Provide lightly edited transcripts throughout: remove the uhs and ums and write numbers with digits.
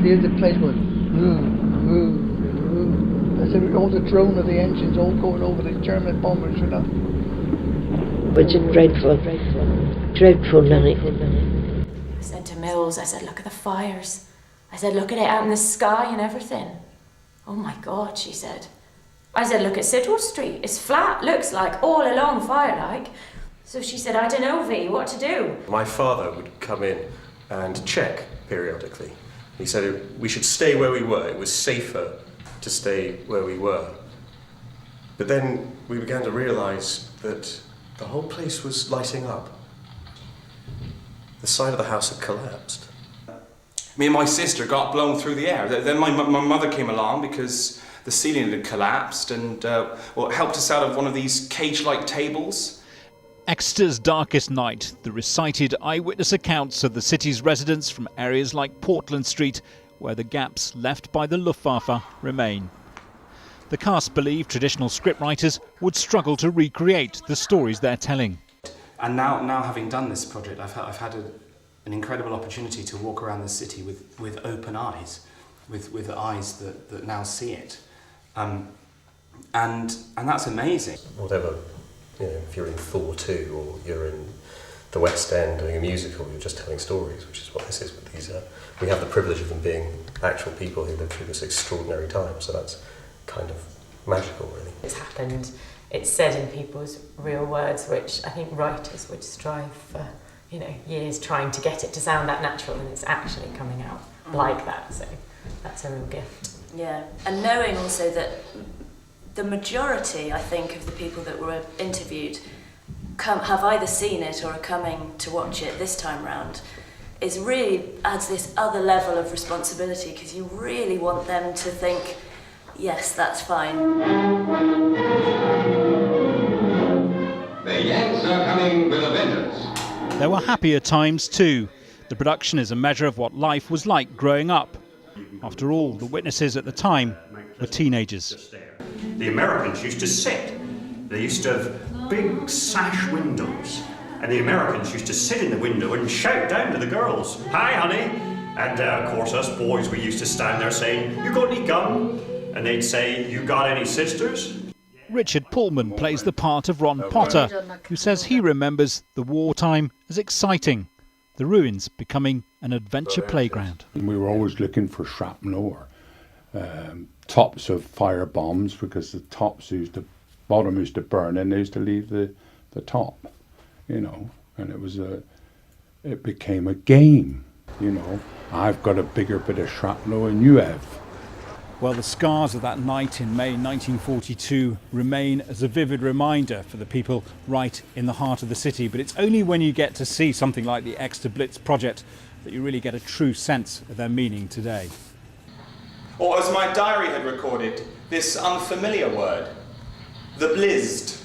hear the place going, as if all the drone of the engines all going over the German bombers, you know. It was a dreadful night. I said to Mills, I said, look at the fires. I said, look at it out in the sky and everything. Oh my God, she said. I said, look at Sidwell Street. It's flat, looks like, all along fire-like. So she said, I don't know, V, what to do? My father would come in and check periodically. He said we should stay where we were. It was safer to stay where we were. But then we began to realise that the whole place was lighting up. The side of the house had collapsed. Me and my sister got blown through the air. Then my mother came along because the ceiling had collapsed and helped us out of one of these cage-like tables. Exeter's darkest night, the recited eyewitness accounts of the city's residents from areas like Portland Street, where the gaps left by the Luftwaffe remain. The cast believe traditional scriptwriters would struggle to recreate the stories they're telling. And now having done this project, I've had an incredible opportunity to walk around the city with open eyes, with eyes that now see it. And that's amazing. Whatever, if you're in Thor 2 or you're in the West End doing a musical, you're just telling stories, which is what this is. But we have the privilege of them being actual people who lived through this extraordinary time, so that's kind of magical, really. It's happened. It's said in people's real words, which I think writers would strive for, years trying to get it to sound that natural, and it's actually coming out like that. So that's a real gift. Yeah, and knowing also that the majority, I think, of the people that were interviewed have either seen it or are coming to watch it this time round, is really adds this other level of responsibility, because you really want them to think, yes, that's fine. The Yanks are coming with a vengeance. There were happier times too. The production is a measure of what life was like growing up. After all, the witnesses at the time were teenagers. The Americans used to sit. They used to have big sash windows. And the Americans used to sit in the window and shout down to the girls, "Hi, honey." And of course, us boys, we used to stand there saying, "You got any gum?" And they'd say, "You got any sisters?" Richard Pullman plays the part of Ron Potter, who says he remembers the wartime as exciting, the ruins becoming an adventure playground. We were always looking for shrapnel or tops of fire bombs, because the bottom used to burn and they used to leave the top, and it became a game, I've got a bigger bit of shrapnel than you have. Well, the scars of that night in May 1942 remain as a vivid reminder for the people right in the heart of the city. But it's only when you get to see something like the Exeter Blitz project that you really get a true sense of their meaning today. Or as my diary had recorded, this unfamiliar word, the blizzed.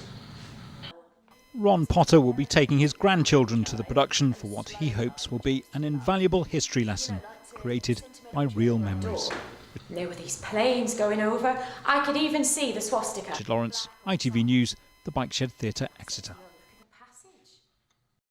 Ron Potter will be taking his grandchildren to the production for what he hopes will be an invaluable history lesson created by real memories. There were these planes going over. I could even see the swastika. Richard Lawrence, ITV News, the Bike Shed Theatre, Exeter.